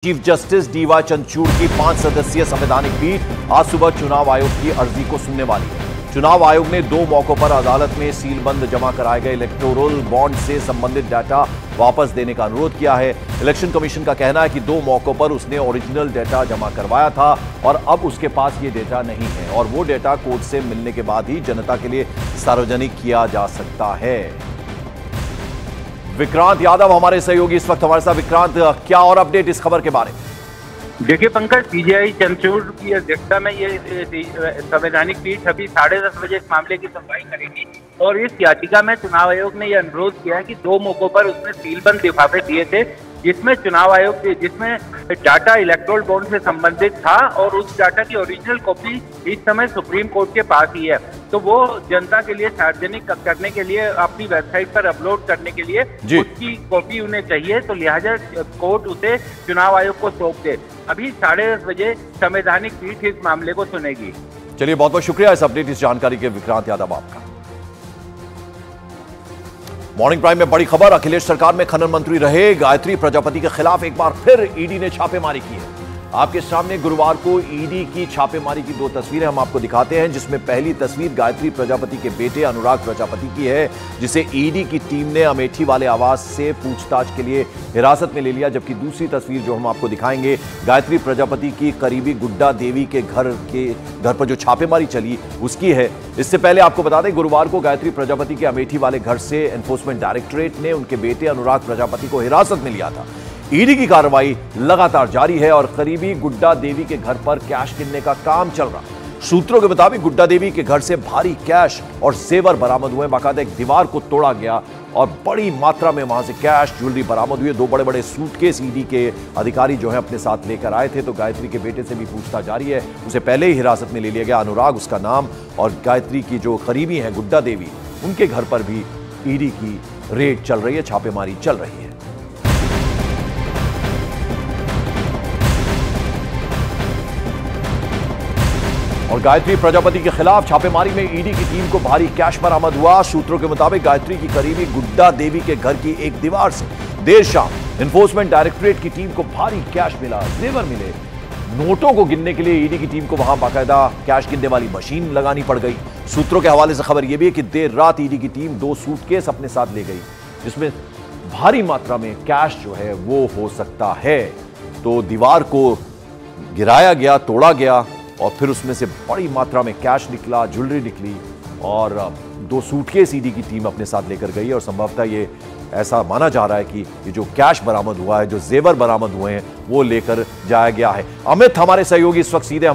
Chief justice D Y Chandrachud की 5 सदस्यीय संवैधानिक पीठ आज सुबह चुनाव आयोग की अर्जी को सुनने वाली है। चुनाव आयोग ने 2 मौकों पर अदालत में सीलबंद जमा कराए गए इलेक्टोरल बॉन्ड से संबंधित डाटा वापस देने का अनुरोध किया है। इलेक्शन कमीशन का कहना है कि 2 मौकों पर उसने ओरिजिनल डेटा जमा करवाया था और अब उसके पास ये डेटा नहीं है और वो डेटा कोर्ट से मिलने के बाद ही जनता के लिए सार्वजनिक किया जा सकता है। विक्रांत यादव हमारे सहयोगी इस वक्त हमारे साथ। विक्रांत, क्या और अपडेट इस खबर के बारे में? देखिए पंकज, सीजेआई चंद्रचूड़ की अध्यक्षता में ये संवैधानिक पीठ अभी 10:30 बजे इस मामले की सुनवाई करेगी और इस याचिका में चुनाव आयोग ने यह अनुरोध किया है कि 2 मौकों पर उसने सीलबंद लिफाफे दिए थे जिसमें चुनाव आयोग जिसमें डाटा इलेक्टोरल बॉन्ड से संबंधित था और उस डाटा की ओरिजिनल कॉपी इस समय सुप्रीम कोर्ट के पास ही है, तो वो जनता के लिए सार्वजनिक करने के लिए अपनी वेबसाइट पर अपलोड करने के लिए उसकी कॉपी उन्हें चाहिए, तो लिहाजा कोर्ट उसे चुनाव आयोग को सौंप दे। अभी 10:30 बजे संवैधानिक पीठ इस मामले को सुनेगी। चलिए, बहुत बहुत शुक्रिया इस अपडेट, इस जानकारी के विक्रांत यादव आपका। मॉर्निंग प्राइम में बड़ी खबर, अखिलेश सरकार में खनन मंत्री रहे गायत्री प्रजापति के खिलाफ एक बार फिर ईडी ने छापेमारी की है। आपके सामने गुरुवार को ईडी की छापेमारी की 2 तस्वीरें हम आपको दिखाते हैं, जिसमें पहली तस्वीर गायत्री प्रजापति के बेटे अनुराग प्रजापति की है, जिसे ईडी की टीम ने अमेठी वाले आवास से पूछताछ के लिए हिरासत में ले लिया। जबकि दूसरी तस्वीर जो हम आपको दिखाएंगे, गायत्री प्रजापति की करीबी गुड्डा देवी के घर पर जो छापेमारी चली उसकी है। इससे पहले आपको बता दें, गुरुवार को गायत्री प्रजापति के अमेठी वाले घर से एनफोर्समेंट डायरेक्टोरेट ने उनके बेटे अनुराग प्रजापति को हिरासत में लिया था। ईडी की कार्रवाई लगातार जारी है और करीबी गुड्डा देवी के घर पर कैश गिनने का काम चल रहा है। सूत्रों के मुताबिक गुड्डा देवी के घर से भारी कैश और जेवर बरामद हुए। बाकायदा एक दीवार को तोड़ा गया और बड़ी मात्रा में वहां से कैश ज्वेलरी बरामद हुई। 2 बड़े बड़े सूटकेस ईडी के अधिकारी जो है अपने साथ लेकर आए थे। तो गायत्री के बेटे से भी पूछताछ जारी है। उसे पहले ही हिरासत में ले लिया गया। अनुराग उसका नाम, और गायत्री की जो करीबी है गुड्डा देवी, उनके घर पर भी ईडी की रेड चल रही है, छापेमारी चल रही है। और गायत्री प्रजापति के खिलाफ छापेमारी में ईडी की टीम को भारी कैश बरामद हुआ। सूत्रों के मुताबिक गायत्री की करीबी गुड्डा देवी के घर की एक दीवार से देर शाम एनफोर्समेंट डायरेक्टोरेट की टीम को भारी कैश मिला, जेवर मिले। नोटों को गिनने के लिए ईडी की टीम को वहां बाकायदा कैश गिनने वाली मशीन लगानी पड़ गई। सूत्रों के हवाले से खबर यह भी है कि देर रात ईडी की टीम 2 सूटकेस अपने साथ ले गई, जिसमें भारी मात्रा में कैश जो है वो हो सकता है। तो दीवार को गिराया गया, तोड़ा गया और फिर उसमें से बड़ी मात्रा में कैश निकला, ज्वेलरी निकली और 2 सूटकेस ईडी की टीम अपने साथ लेकर गई। और संभवतः ये ऐसा माना जा रहा है कि ये जो कैश बरामद हुआ है, जो जेवर बरामद हुए हैं, वो लेकर जाया गया है। अमित हमारे सहयोगी इस वक्त सीधे